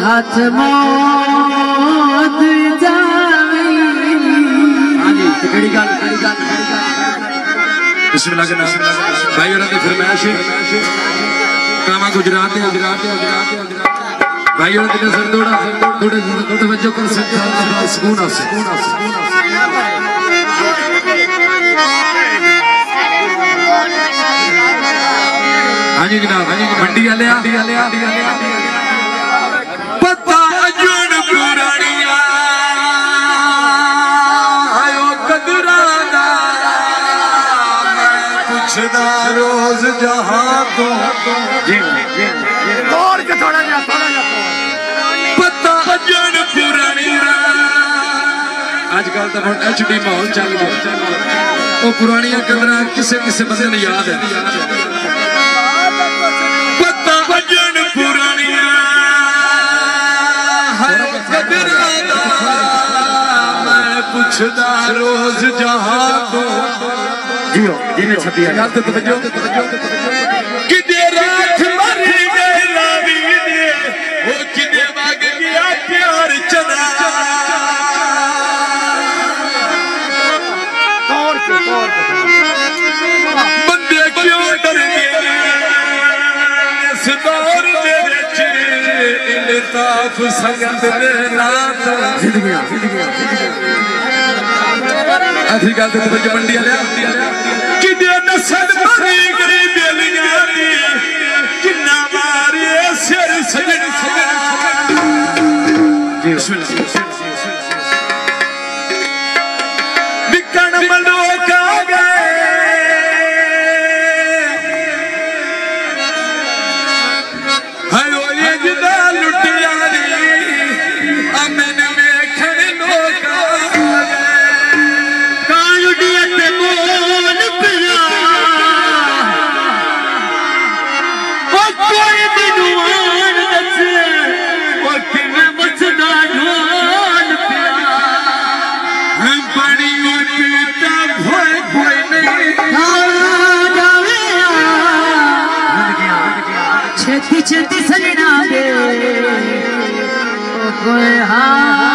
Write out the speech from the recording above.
हाथ मौत जावे बिस्मिल्लाह के नाम भाई और ने फरमाइश कामा गुजरात भाई और ने सर थोड़ा तवज्जो कर सकते हैं सुकून से हां जी जनाब मंडी वाले पता अजन पुरानिया आयो कदराना मैं पुछदा रोज जहां तो जी और के थोड़ा जा पता अजन पुरानिया आजकल तो बहुत एचडी माहौल चल रहा वो पुरानिया कदरा किसे किसे बंदे ने याद है पता अजन पुरानिया मैं पुछदा रोज जहां तो जियो जिने छपी है तो तवज्जो किदे रात मर गए लावी ने वो किदे भाग गया प्यार चला तौर बंदे क्यों डर गए इस दौर दे विच इल्ताफ संगत दे नात जिंदगी आधी गल ते तवज्जो मंडी वाले किदे नसल मरी गई बेलियां दी किन्ना मारे सिर सजन जी बिस्मिल्लाह विकण मलोक आ गए हायो ये जिदा लुटिया दी अमन वेखण लोक आ गए कालुडिया ते बोल पिया ओ कोई दिनवान दस ओ किने मचदा ढोल पिया हम बड़ी पीता भोय भोय नहीं जावे छेती छेती सजना दे कोई हां